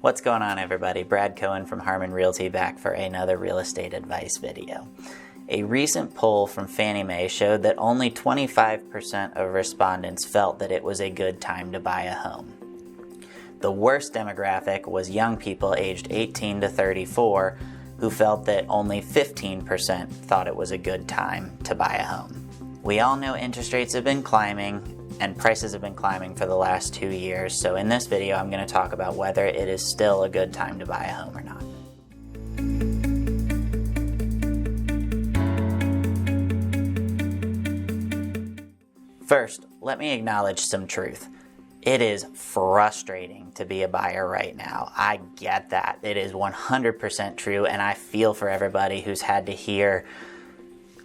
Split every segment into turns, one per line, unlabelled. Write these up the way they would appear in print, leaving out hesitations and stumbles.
What's going on, everybody? Brad Cohen from Harman Realty back for another real estate advice video. A recent poll from Fannie Mae showed that only 25% of respondents felt that it was a good time to buy a home. The worst demographic was young people aged 18 to 34 who felt that only 15% thought it was a good time to buy a home. We all know interest rates have been climbing and prices have been climbing for the last 2 years, so in this video I'm going to talk about whether it is still a good time to buy a home or not. First, let me acknowledge some truth. It is frustrating to be a buyer right now. I get that. It is 100% true, and I feel for everybody who's had to hear,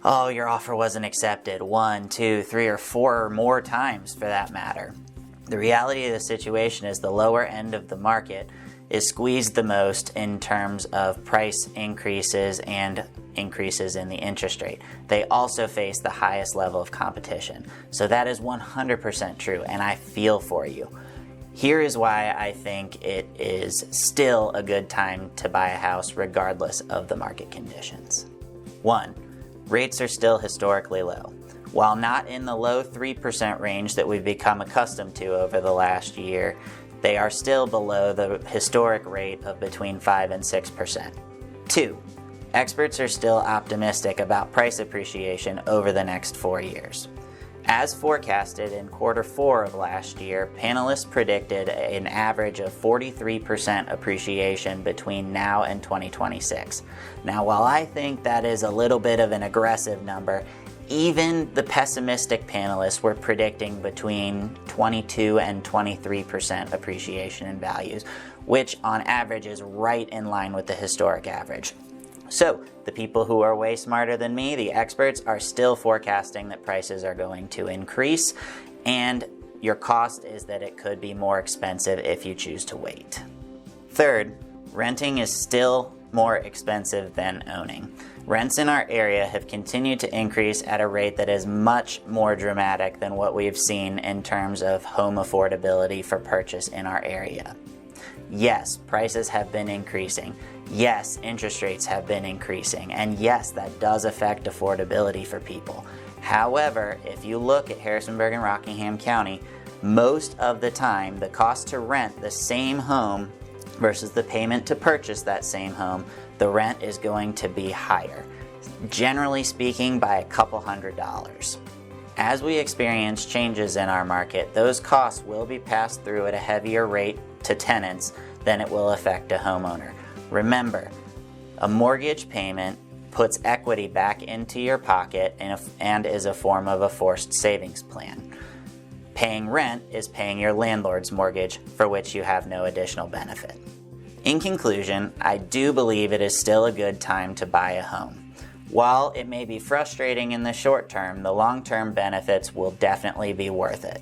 oh, your offer wasn't accepted 1, 2, 3, or 4 or more times for that matter. The reality of the situation is the lower end of the market is squeezed the most in terms of price increases and increases in the interest rate. They also face the highest level of competition. So that is 100% true, and I feel for you. Here is why I think it is still a good time to buy a house regardless of the market conditions. 1. Rates are still historically low. While not in the low 3% range that we've become accustomed to over the last year, they are still below the historic rate of between 5 and 6%. 2. Experts are still optimistic about price appreciation over the next 4 years. As forecasted in Q4 of last year, panelists predicted an average of 43% appreciation between now and 2026. Now, while I think that is a little bit of an aggressive number, even the pessimistic panelists were predicting between 22 and 23% appreciation in values, which on average is right in line with the historic average. So, the people who are way smarter than me, the experts, are still forecasting that prices are going to increase, and your cost is that it could be more expensive if you choose to wait. Third, renting is still more expensive than owning. Rents in our area have continued to increase at a rate that is much more dramatic than what we've seen in terms of home affordability for purchase in our area. Yes, prices have been increasing. Yes, interest rates have been increasing. And yes, that does affect affordability for people. However, if you look at Harrisonburg and Rockingham County, most of the time the cost to rent the same home versus the payment to purchase that same home, the rent is going to be higher, generally speaking by a couple $100s. As we experience changes in our market, those costs will be passed through at a heavier rate to tenants than it will affect a homeowner. Remember, a mortgage payment puts equity back into your pocket and is a form of a forced savings plan. Paying rent is paying your landlord's mortgage, for which you have no additional benefit. In conclusion, I do believe it is still a good time to buy a home. While it may be frustrating in the short term, the long-term benefits will definitely be worth it.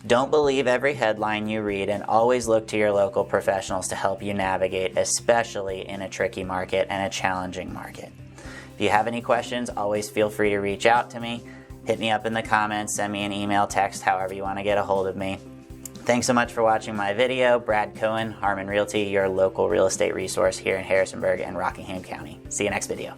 Don't believe every headline you read, and always look to your local professionals to help you navigate, especially in a tricky market and a challenging market. If you have any questions, always feel free to reach out to me. Hit me up in the comments, send me an email, text, however you want to get a hold of me. Thanks so much for watching my video. Brad Cohen, Harman Realty, your local real estate resource here in Harrisonburg and Rockingham County. See you next video.